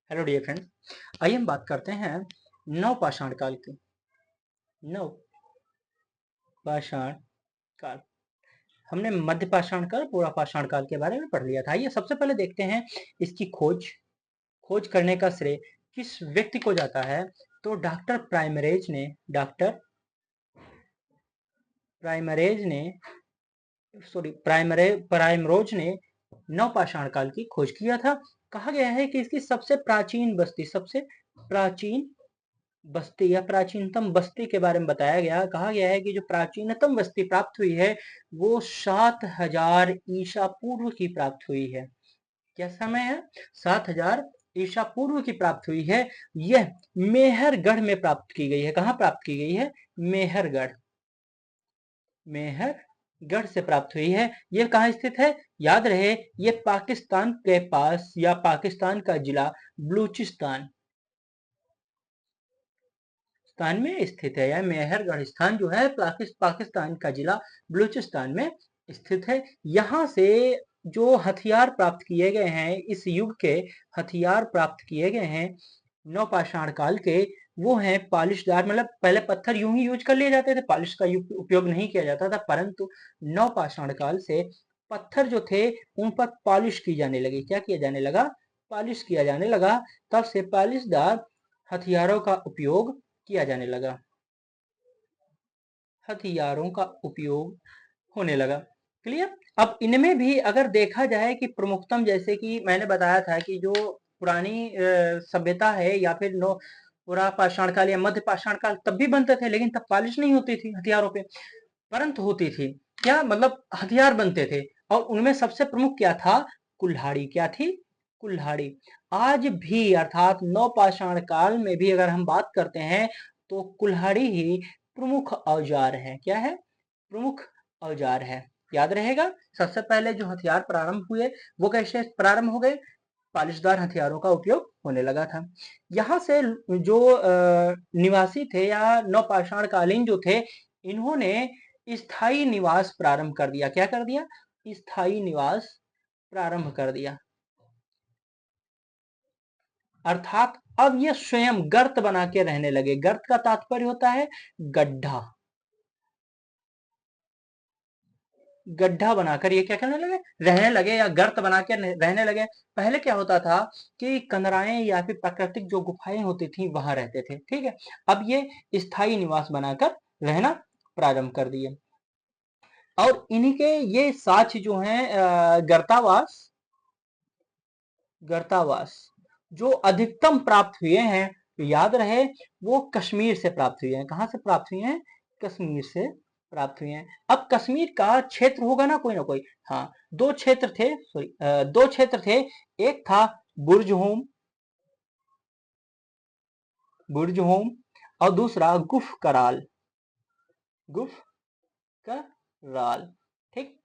Hello dear friends, आइए हम बात करते हैं नवपाषाण काल की। नवपाषाण काल। हमने मध्य पाषाण काल, पूरा पाषाण काल के बारे में पढ़ लिया था। आइए सबसे पहले देखते हैं इसकी खोज करने का श्रेय किस व्यक्ति को जाता है। तो प्राइमरोज ने नवपाषाण काल की खोज किया था। कहा गया है कि इसकी सबसे प्राचीन बस्ती या प्राचीनतम बस्ती के बारे में बताया गया। कहा गया है कि जो प्राचीनतम बस्ती प्राप्त हुई है वो 7000 ईसा पूर्व की प्राप्त हुई है। क्या समय है? 7000 ईसा पूर्व की प्राप्त हुई है। यह मेहरगढ़ में प्राप्त की गई है। कहाँ प्राप्त की गई है? मेहरगढ़ से प्राप्त हुई है। यह कहाँ स्थित है? याद रहे, यह पाकिस्तान के पास या पाकिस्तान का जिला बलूचिस्तान स्थान में स्थित है। यह मेहरगढ़ स्थान जो है पाकिस्तान का जिला बलूचिस्तान में स्थित है। यहाँ से जो हथियार प्राप्त किए गए हैं, इस युग के हथियार प्राप्त किए गए हैं नवपाषाण काल के, वो हैं पॉलिशदार। मतलब पहले पत्थर यूं ही यूज कर लिए जाते थे, पॉलिश का उपयोग नहीं किया जाता था, परंतु नवपाषाण काल से पत्थर जो थे उन पर पॉलिश की जाने लगी। क्या किया जाने लगा? पॉलिश किया जाने लगा। तब से पॉलिशदार हथियारों का उपयोग किया जाने लगा, हथियारों का उपयोग होने लगा। क्लियर? अब इनमें भी अगर देखा जाए कि प्रमुखतम, जैसे कि मैंने बताया था कि जो पुरानी सभ्यता है या फिर नो पूरा पाषाण काल या मध्य पाषाण काल, तब भी बनते थे, लेकिन तब पॉलिश नहीं होती थी हथियारों पे, परंतु होती थी क्या, मतलब हथियार बनते थे। और उनमें सबसे प्रमुख क्या था? कुल्हाड़ी। क्या थी? कुल्हाड़ी। आज भी अर्थात नवपाषाण काल में भी अगर हम बात करते हैं तो कुल्हाड़ी ही प्रमुख औजार है। क्या है? प्रमुख औजार है। याद रहेगा, सबसे पहले जो हथियार प्रारंभ हुए वो कैसे प्रारंभ हो गए? पालिशदार हथियारों का उपयोग होने लगा था। यहाँ से जो निवासी थे या नवपाषाण कालीन जो थे, इन्होंने स्थायी निवास प्रारंभ कर दिया। क्या कर दिया? स्थायी निवास प्रारंभ कर दिया। अर्थात अब ये स्वयं गर्त बना के रहने लगे। गर्त का तात्पर्य होता है गड्ढा। गड्ढा बनाकर ये क्या करने लगे? रहने लगे, या गर्त बना के रहने लगे। पहले क्या होता था कि कंदराएं या फिर प्राकृतिक जो गुफाएं होती थी वहां रहते थे। ठीक है, अब ये स्थायी निवास बनाकर रहना प्रारंभ कर दिए। और इन्हीं के ये साक्ष्य जो हैं गर्तावास जो अधिकतम प्राप्त हुए हैं, तो याद रहे वो कश्मीर से प्राप्त हुए हैं। कहां से प्राप्त हुए हैं? कश्मीर से प्राप्त हुए हैं। अब कश्मीर का क्षेत्र होगा ना कोई। हाँ, दो क्षेत्र थे। एक था बुर्ज होम और दूसरा गुफ कराल। ठीक।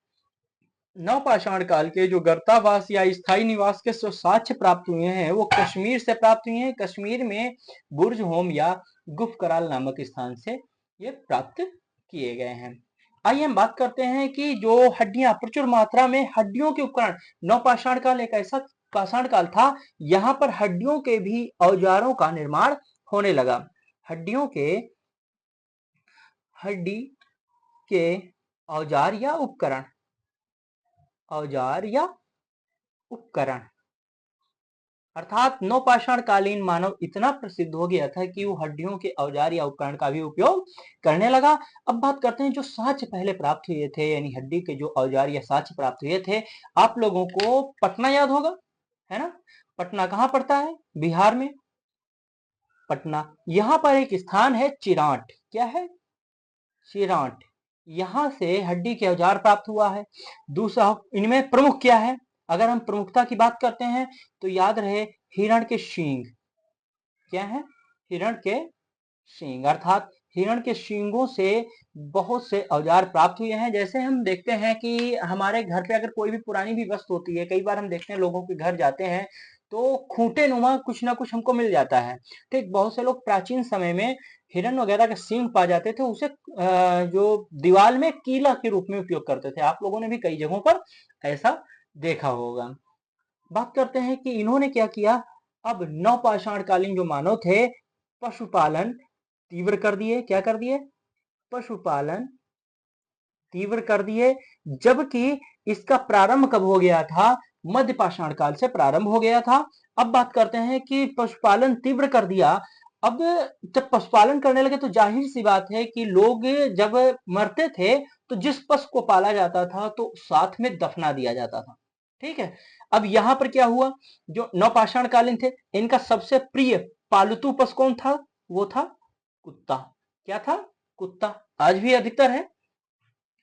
नवपाषाण काल के जो गर्तावास या स्थायी निवास के जो साक्ष्य प्राप्त हुए हैं वो कश्मीर से प्राप्त हुए हैं। कश्मीर में बुर्ज होम या गुफ कराल नामक स्थान से ये प्राप्त किए गए हैं। आइए हम बात करते हैं कि जो हड्डियां, प्रचुर मात्रा में हड्डियों के उपकरण। नवपाषाण काल एक ऐसा पाषाण काल था यहाँ पर हड्डियों के भी औजारों का निर्माण होने लगा। हड्डी के औजार या उपकरण अर्थात नवपाषाण कालीन मानव इतना प्रसिद्ध हो गया था कि वो हड्डियों के औजार या उपकरण का भी उपयोग करने लगा। अब बात करते हैं जो साक्ष्य पहले प्राप्त हुए थे, यानी हड्डी के जो औजार या साक्ष्य प्राप्त हुए थे। आप लोगों को पटना याद होगा, है ना? पटना कहाँ पड़ता है? बिहार में पटना। यहाँ पर एक स्थान है चिराट। क्या है? चिराट। यहाँ से हड्डी के औजार प्राप्त हुआ है। दूसरा, इनमें प्रमुख क्या है? अगर हम प्रमुखता की बात करते हैं तो याद रहे हिरण के सींग। क्या है? हिरण के सींग। अर्थात हिरण के सींगों से बहुत से औजार प्राप्त हुए हैं। जैसे हम देखते हैं कि हमारे घर पे अगर कोई भी पुरानी भी वस्तु होती है, कई बार हम देखते हैं लोगों के घर जाते हैं तो खूंटे नुमा कुछ ना कुछ हमको मिल जाता है। ठीक, बहुत से लोग प्राचीन समय में हिरण वगैरह के सींग पा जाते थे, उसे जो दीवार में कीला के रूप में उपयोग करते थे। आप लोगों ने भी कई जगहों पर ऐसा देखा होगा। बात करते हैं कि इन्होंने क्या किया, अब नवपाषाण कालीन जो मानव थे पशुपालन तीव्र कर दिए। क्या कर दिए? पशुपालन तीव्र कर दिए। जबकि इसका प्रारंभ कब हो गया था? मध्य पाषाण काल से प्रारंभ हो गया था। अब बात करते हैं कि पशुपालन तीव्र कर दिया। अब जब पशुपालन करने लगे तो जाहिर सी बात है कि लोग जब मरते थे तो जिस पशु को पाला जाता था तो साथ में दफना दिया जाता था। ठीक है। अब यहां पर क्या हुआ? जो नवपाषाण कालीन थे इनका सबसे प्रिय पालतू पशु कौन था? वो था कुत्ता। क्या था? कुत्ता। आज भी अधिकतर है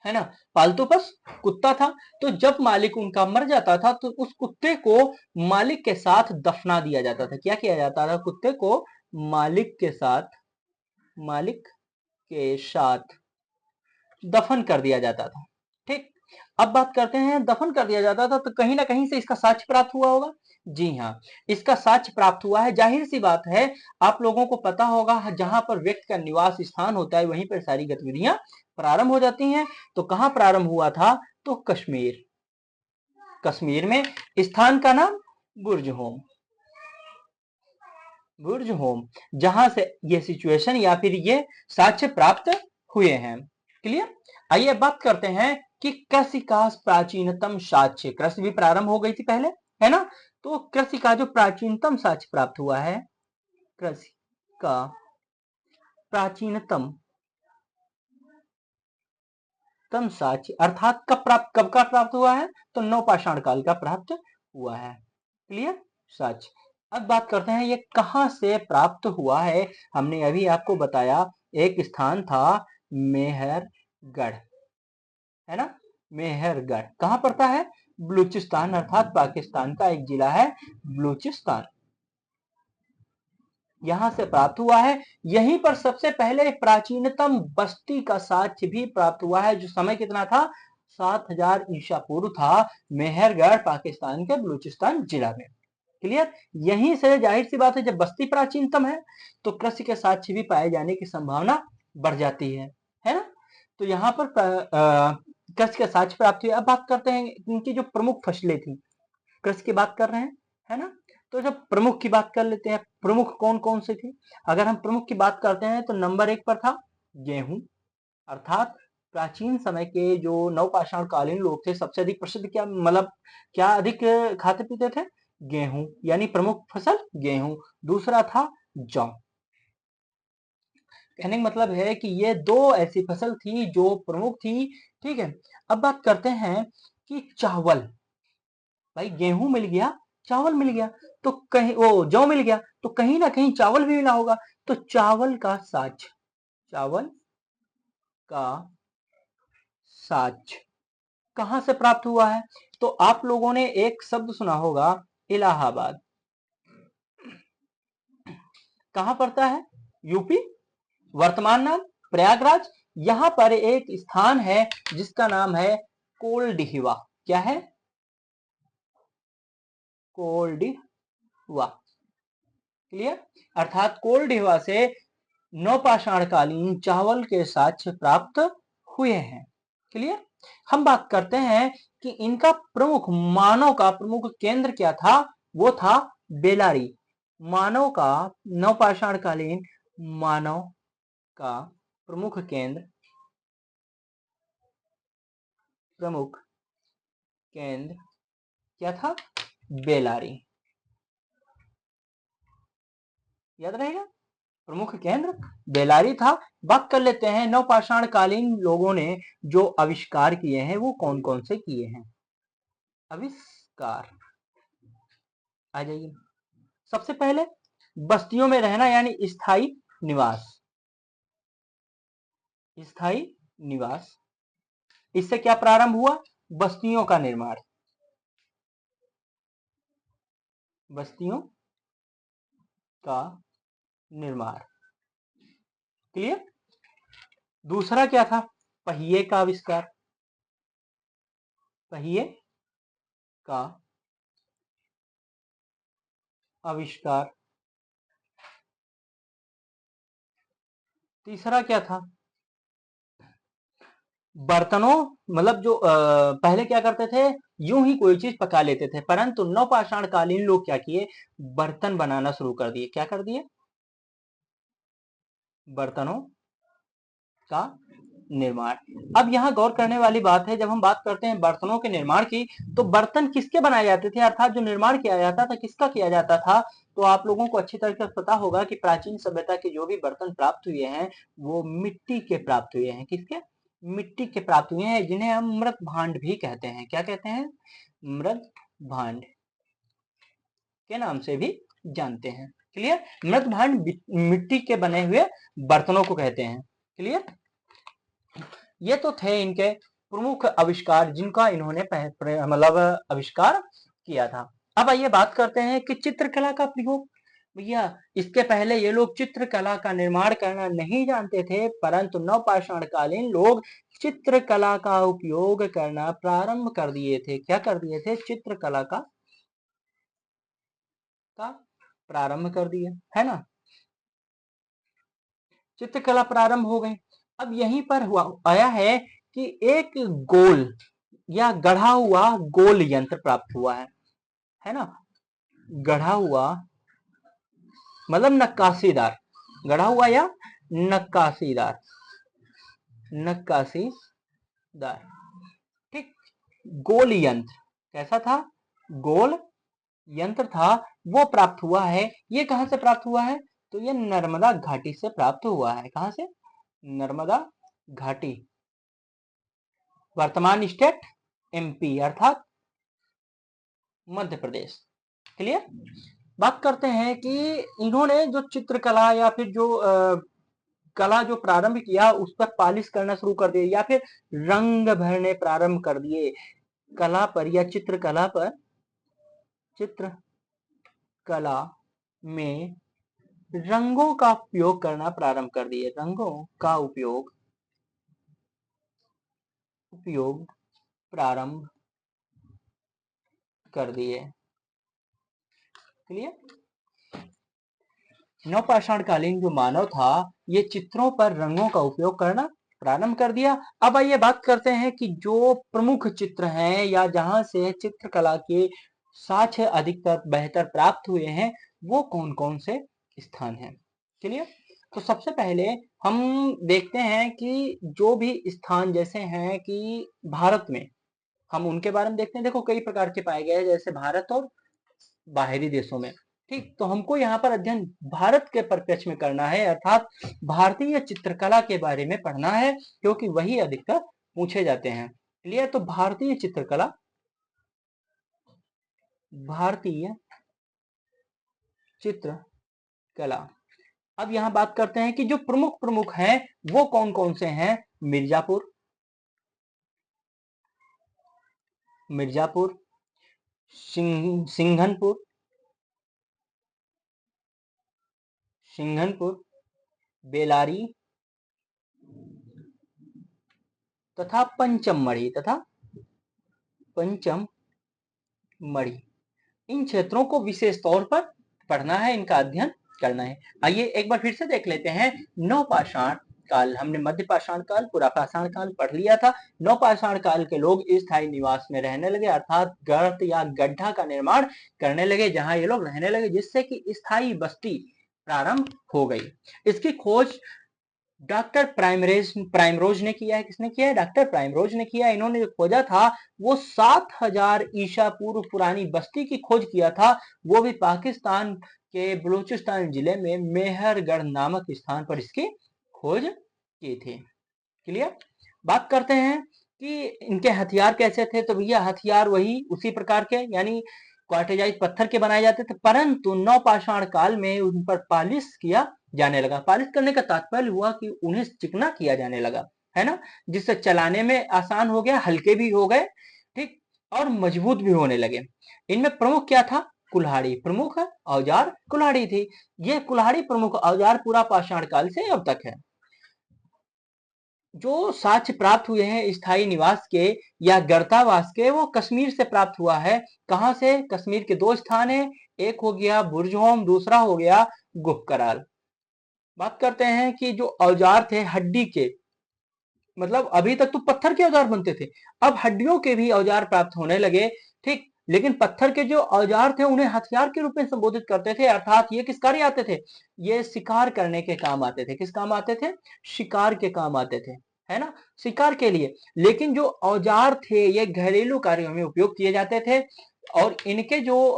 ना, पालतू पशु कुत्ता था। तो जब मालिक उनका मर जाता था तो उस कुत्ते को मालिक के साथ दफना दिया जाता था। क्या किया जाता था? कुत्ते को मालिक के साथ दफन कर दिया जाता था। ठीक। अब बात करते हैं, दफन कर दिया जाता था तो कहीं ना कहीं से इसका साक्ष्य प्राप्त हुआ होगा। जी हाँ, इसका साक्ष्य प्राप्त हुआ है। जाहिर सी बात है, आप लोगों को पता होगा जहां पर व्यक्ति का निवास स्थान होता है वहीं पर सारी गतिविधियां प्रारंभ हो जाती हैं। तो कहां प्रारंभ हुआ था? तो कश्मीर। कश्मीर में स्थान का नाम बुर्ज होम, जहां से ये सिचुएशन या फिर ये साक्ष्य प्राप्त हुए हैं। क्लियर। आइए बात करते हैं कि कृषि का प्राचीनतम साक्ष्य। कृषि भी प्रारंभ हो गई थी पहले, है ना। तो कृषि का जो प्राचीनतम साक्ष्य प्राप्त हुआ है, कृषि का प्राचीनतम साक्ष्य अर्थात कब का प्राप्त हुआ है? तो नवपाषाण काल का प्राप्त हुआ है। क्लियर। साक्ष्य। अब बात करते हैं ये कहां से प्राप्त हुआ है। हमने अभी आपको बताया एक स्थान था मेहरगढ़, है ना। मेहरगढ़ कहां पड़ता है? बलूचिस्तान अर्थात पाकिस्तान का एक जिला है बलूचिस्तान, यहां से प्राप्त हुआ है। यहीं पर सबसे पहले प्राचीनतम बस्ती का साक्ष्य भी प्राप्त हुआ है, जो समय कितना था? 7000 ईसा पूर्व था। मेहरगढ़ पाकिस्तान के बलूचिस्तान जिला में। क्लियर। यहीं से जाहिर सी बात है, जब बस्ती प्राचीनतम है तो कृषि के साक्ष्य भी पाए जाने की संभावना बढ़ जाती है ना। तो यहाँ पर कृषि के साक्ष्य प्राप्त हुए। अब बात करते हैं इनकी जो प्रमुख फसलें थी। कृषि की बात कर रहे हैं, है ना। तो जब प्रमुख की बात कर लेते हैं, प्रमुख कौन कौन से थे? अगर हम प्रमुख की बात करते हैं तो नंबर 1 पर था गेहूं। अर्थात प्राचीन समय के जो नवपाषाण कालीन लोग थे सबसे अधिक प्रसिद्ध क्या, मतलब क्या अधिक खाते पीते थे? गेहूं, यानी प्रमुख फसल गेहूं। दूसरा था जौ। कहने का मतलब है कि ये दो ऐसी फसल थी जो प्रमुख थी। ठीक है। अब बात करते हैं कि चावल। भाई गेहूं मिल गया, चावल मिल गया, तो कहीं वो जौ मिल गया तो कहीं ना कहीं चावल भी मिला होगा। तो चावल का साक्ष्य कहां से प्राप्त हुआ है? तो आप लोगों ने एक शब्द सुना होगा, इलाहाबाद। कहां पड़ता है? यूपी। वर्तमान नाम प्रयागराज। यहां पर एक स्थान है जिसका नाम है कोल्डिहिवा। क्या है? कोल्डिवा। क्लियर। अर्थात कोल्डिवा से नवपाषाण कालीन चावल के साक्ष्य प्राप्त हुए हैं। क्लियर। हम बात करते हैं कि इनका प्रमुख मानव का प्रमुख केंद्र क्या था? वो था बेलारी। मानव का नवपाषाण कालीन मानव का प्रमुख केंद्र क्या था? बेलारी। याद रहेगा, प्रमुख केंद्र बेलारी था। बात कर लेते हैं नवपाषाण कालीन लोगों ने जो आविष्कार किए हैं वो कौन कौन से किए हैं। आविष्कार आ जाइए। सबसे पहले बस्तियों में रहना, यानी स्थायी निवास। स्थायी निवास, इससे क्या प्रारंभ हुआ? बस्तियों का निर्माण। बस्तियों का निर्माण। क्लियर। दूसरा क्या था? पहिए का आविष्कार। पहिए का आविष्कार। तीसरा क्या था? बर्तनों मतलब जो पहले क्या करते थे, यूं ही कोई चीज पका लेते थे, परंतु नवपाषाण कालीन लोग क्या किए, बर्तन बनाना शुरू कर दिए। क्या कर दिए, बर्तनों का निर्माण। अब यहाँ गौर करने वाली बात है, जब हम बात करते हैं बर्तनों के निर्माण की, तो बर्तन किसके बनाए जाते थे, अर्थात जो निर्माण किया जाता था किसका किया जाता था। तो आप लोगों को अच्छी तरह से पता होगा कि प्राचीन सभ्यता के जो भी बर्तन प्राप्त हुए हैं वो मिट्टी के प्राप्त हुए हैं। किसके, मिट्टी के प्राप्त हुए हैं, जिन्हें हम मृत भांड भी कहते हैं। क्या कहते हैं, मृत भांड के नाम से भी जानते हैं। क्लियर, मृत भांड मिट्टी के बने हुए बर्तनों को कहते हैं। क्लियर, ये तो थे इनके प्रमुख आविष्कार जिनका इन्होंने मतलब आविष्कार किया था। अब आइए बात करते हैं कि चित्रकला का प्रयोग। भैया इसके पहले ये लोग चित्रकला का निर्माण करना नहीं जानते थे, परंतु नवपाषाण कालीन लोग चित्रकला का उपयोग करना प्रारंभ कर दिए थे। क्या कर दिए थे, चित्रकला का प्रारंभ कर दिया है ना, चित्रकला प्रारंभ हो गई। अब यहीं पर हुआ आया है कि एक गोल या गढ़ा हुआ गोल यंत्र प्राप्त हुआ है ना, गढ़ा हुआ मतलब नक्काशीदार, गढ़ा हुआ या नक्काशीदार, नक्काशीदार, ठीक। गोल यंत्र कैसा था, गोल यंत्र था, वो प्राप्त हुआ है। ये कहां से प्राप्त हुआ है, तो ये नर्मदा घाटी से प्राप्त हुआ है। कहां से, नर्मदा घाटी, वर्तमान स्टेट एमपी अर्थात मध्य प्रदेश। क्लियर, बात करते हैं कि इन्होंने जो चित्रकला या फिर जो कला जो प्रारंभ किया उस पर पॉलिश करना शुरू कर दिया या फिर रंग भरने प्रारंभ कर दिए। कला पर या चित्रकला पर, चित्रकला में रंगों का उपयोग करना प्रारंभ कर दिए, रंगों का उपयोग प्रारंभ कर दिए। क्लियर, नवपाषाण कालीन जो मानव था ये चित्रों पर रंगों का उपयोग करना प्रारंभ कर दिया। अब आइए बात करते हैं कि जो प्रमुख चित्र हैं या जहां से चित्रकला के साक्ष्य अधिकतर बेहतर प्राप्त हुए हैं वो कौन कौन से स्थान हैं। चलिए, तो सबसे पहले हम देखते हैं कि जो भी स्थान जैसे हैं कि भारत में, हम उनके बारे में देखते हैं। देखो कई प्रकार के पाए गए हैं, जैसे भारत और बाहरी देशों में। ठीक, तो हमको यहाँ पर अध्ययन भारत के परिप्रेक्ष्य में करना है, अर्थात भारतीय चित्रकला के बारे में पढ़ना है, क्योंकि वही अधिकतर पूछे जाते हैं। क्लियर, तो भारतीय चित्रकला, भारतीय चित्रकला। अब यहाँ बात करते हैं कि जो प्रमुख प्रमुख हैं वो कौन कौन से हैं। मिर्जापुर, मिर्जापुर, सिंघनपुर, सिंघनपुर, बेलारी तथा पंचमढ़ी, पंचमढ़ी। इन क्षेत्रों को विशेष तौर पर पढ़ना है, इनका अध्ययन करना है। आइए एक बार फिर से देख लेते हैं। नवपाषाण काल, हमने मध्य पाषाण काल, पुरापाषाण काल पढ़ लिया था। नवपाषाण काल के लोग स्थायी निवास में रहने लगे, अर्थात गर्त या गड्ढा का निर्माण करने लगे जहां ये लोग रहने लगे, जिससे कि स्थायी बस्ती प्रारंभ हो गई। इसकी खोज डॉक्टर प्राइमरोज ने किया है। किसने किया है, डॉक्टर प्राइमरोज ने किया है। इन्होंने जो खोजा था वो 7000 ईसा पूर्व पुरानी बस्ती की खोज किया था, वो भी पाकिस्तान के बलूचिस्तान जिले में मेहरगढ़ नामक स्थान पर इसकी खोज की थी। क्लियर, बात करते हैं कि इनके हथियार कैसे थे। तो भैया हथियार वही उसी प्रकार के, यानी क्वार्टेजाइज पत्थर के बनाए जाते थे, परंतु नवपाषाण काल में उन पर पालिश किया जाने लगा। पालिश करने का तात्पर्य हुआ कि उन्हें चिकना किया जाने लगा, है ना, जिससे चलाने में आसान हो गया, हल्के भी हो गए, ठीक, और मजबूत भी होने लगे। इनमें प्रमुख क्या था, कुल्हाड़ी, प्रमुख औजार कुल्हाड़ी थी। ये कुल्हाड़ी प्रमुख औजार पूरा पाषाण काल से अब तक है। जो साक्ष्य प्राप्त हुए हैं स्थायी निवास के या गर्तावास के, वो कश्मीर से प्राप्त हुआ है। कहां से, कश्मीर के दो स्थान है, एक हो गया बुर्जहोम, दूसरा हो गया गुफकराल। बात करते हैं कि जो औजार थे हड्डी के, मतलब अभी तक तो पत्थर के औजार बनते थे, अब हड्डियों के भी औजार प्राप्त होने लगे। ठीक, लेकिन पत्थर के जो औजार थे उन्हें हथियार के रूप में संबोधित करते थे, अर्थात ये किस कार्य आते थे, ये शिकार करने के काम आते थे। किस काम आते थे, शिकार के काम आते थे, है ना, शिकार के लिए। लेकिन जो औजार थे ये घरेलू कार्यों में उपयोग किए जाते थे, और इनके जो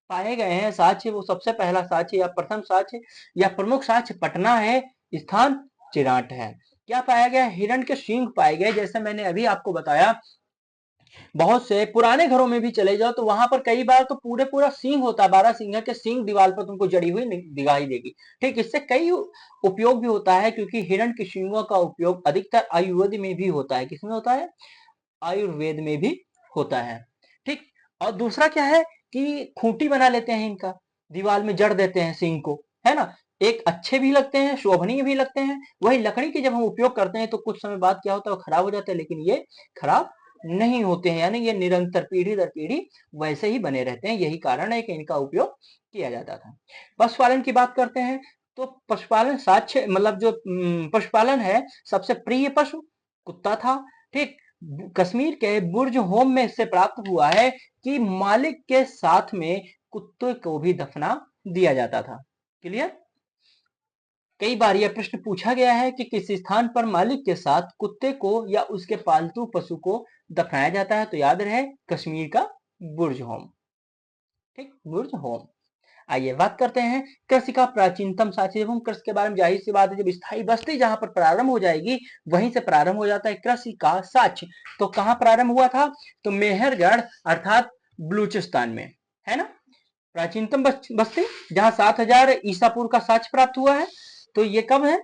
पाए गए हैं साक्ष्य, वो सबसे पहला साक्ष्य या प्रथम साक्ष्य या प्रमुख साक्ष्य पटना है, स्थान चिराट है। क्या पाया गया, हिरण के सींग पाए गए। जैसे मैंने अभी आपको बताया, बहुत से पुराने घरों में भी चले जाओ तो वहां पर कई बार तो पूरे पूरा सींग होता है, 12 सिंह के सींग दीवार पर तुमको जड़ी हुई दिखाई देगी। ठीक, इससे कई उपयोग भी होता है, क्योंकि हिरण के सींगों का उपयोग अधिकतर आयुर्वेद में भी होता है। किसमें होता है, आयुर्वेद में भी होता है। ठीक, और दूसरा क्या है कि खूंटी बना लेते हैं इनका, दीवार में जड़ देते हैं सींग को, है ना, एक अच्छे भी लगते हैं, शोभनीय भी लगते हैं। वही लकड़ी की जब हम उपयोग करते हैं तो कुछ समय बाद क्या होता है, वो खराब हो जाता है, लेकिन ये खराब नहीं होते हैं, यानी ये निरंतर पीढ़ी दर पीढ़ी वैसे ही बने रहते हैं। यही कारण है कि इनका उपयोग किया जाता था। पशुपालन की बात करते हैं तो पशुपालन साक्ष्य मतलब जो पशुपालन है, सबसे प्रिय पशु कुत्ता था। ठीक, कश्मीर के बुर्ज होम में इससे प्राप्त हुआ है कि मालिक के साथ में कुत्ते को भी दफना दिया जाता था। क्लियर, कई बार यह प्रश्न पूछा गया है कि किस स्थान पर मालिक के साथ कुत्ते को या उसके पालतू पशु को दफनाया जाता है, तो याद रहे कश्मीर का बुर्ज होम। ठीक, बुर्ज होम। आइए बात करते हैं कृषि का प्राचीनतम साक्ष्य। जब हम कृषि के बारे में, जाहिर सी बात है, जब स्थायी बस्ती जहां पर प्रारंभ हो जाएगी वहीं से प्रारंभ हो जाता है कृषि का साक्ष्य। तो कहां प्रारंभ हुआ था, तो मेहरगढ़ अर्थात बलूचिस्तान में, है ना, प्राचीनतम बस्ती जहां 7000 ईसा पूर्व का साक्ष्य प्राप्त हुआ है। तो ये कब है,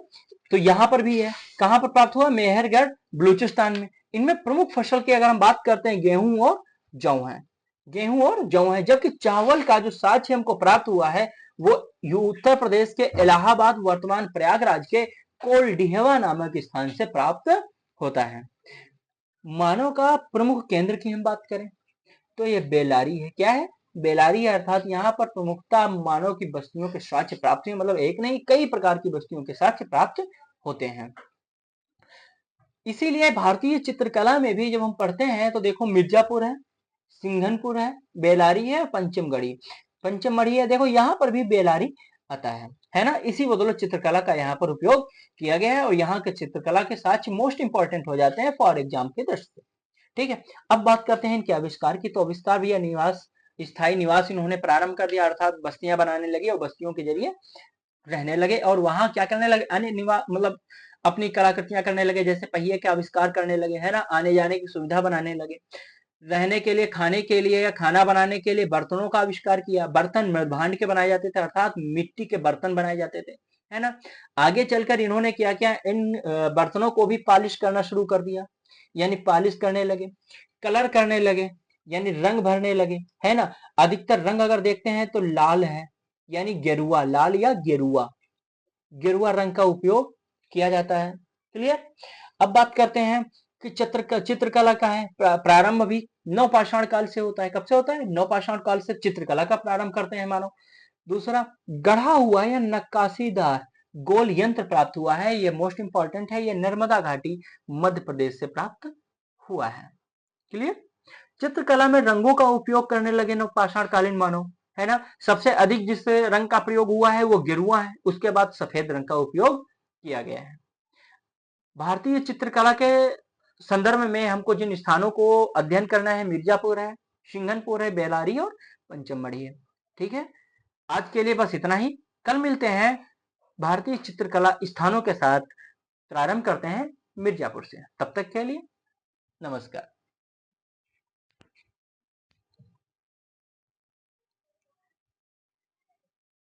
तो यहां पर भी है। कहां पर प्राप्त हुआ, मेहरगढ़ बलूचिस्तान में। इनमें प्रमुख फसल की अगर हम बात करते हैं, गेहूं और जौ है, गेहूं और जौ है। जबकि चावल का जो साक्ष्य हमको प्राप्त हुआ है वो उत्तर प्रदेश के इलाहाबाद, वर्तमान प्रयागराज के कोलडिहवा नामक स्थान से प्राप्त होता है। मानव का प्रमुख केंद्र की हम बात करें तो ये बेलारी है। क्या है, बेलारी है, अर्थात यहाँ पर प्रमुखता मानव की बस्तियों के साक्ष्य प्राप्त है, मतलब एक नहीं कई प्रकार की बस्तियों के साक्ष्य प्राप्त होते हैं। इसीलिए भारतीय चित्रकला में भी जब हम पढ़ते हैं तो देखो मिर्जापुर है, सिंघनपुर है, बेलारी है, पंचमगढ़ी, पंचमढ़ी है। देखो यहाँ पर भी बेलारी आता है ना। इसी बदौलत चित्रकला का यहाँ पर उपयोग किया गया है, और यहाँ के चित्रकला के साक्ष्य मोस्ट इंपॉर्टेंट हो जाते हैं फॉर एग्जाम के दृष्टि से। ठीक है, अब बात करते हैं इनके आविष्कार की। तो आविष्कार भी, निवास, स्थायी निवास इन्होंने प्रारंभ कर दिया, अर्थात बस्तियां बनाने लगे और बस्तियों के जरिए रहने लगे, और वहां क्या करने लगे, अन्य निवास मतलब अपनी कलाकृतियां करने लगे, जैसे पहिए के आविष्कार करने लगे, है ना, आने जाने की सुविधा बनाने लगे, रहने के लिए, खाने के लिए या खाना बनाने के लिए बर्तनों का आविष्कार किया। बर्तन मृदभांड के बनाए जाते थे, अर्थात मिट्टी के बर्तन बनाए जाते थे, है ना। आगे चलकर इन्होंने क्या किया, इन बर्तनों को भी पॉलिश करना शुरू कर दिया, यानी पॉलिश करने लगे, कलर करने लगे, यानी रंग भरने लगे, है ना। अधिकतर रंग अगर देखते हैं तो लाल है, यानी गेरुआ, लाल या गेरुआ, गेरुआ रंग का उपयोग किया जाता है। क्लियर, अब बात करते हैं कि चित्रकला का है प्रारंभ भी नवपाषाण काल से होता है। कब से होता है, नवपाषाण काल से चित्रकला का प्रारंभ करते हैं मानव। दूसरा, गढ़ा हुआ या नक्काशीदार गोल यंत्र प्राप्त हुआ है, ये मोस्ट इंपॉर्टेंट है, ये नर्मदा घाटी मध्य प्रदेश से प्राप्त हुआ है। क्लियर, चित्रकला में रंगों का उपयोग करने लगे नवपाषाण कालीन मानव, है ना। सबसे अधिक जिस रंग का प्रयोग हुआ है वो गेरुआ है, उसके बाद सफेद रंग का उपयोग किया गया है। भारतीय चित्रकला के संदर्भ में हमको जिन स्थानों को अध्ययन करना है, मिर्जापुर है, सिंघनपुर है, बेलारी और पंचमढ़ी है। ठीक है, आज के लिए बस इतना ही। कल मिलते हैं भारतीय चित्रकला स्थानों के साथ। प्रारंभ करते हैं मिर्जापुर से। तब तक के लिए नमस्कार।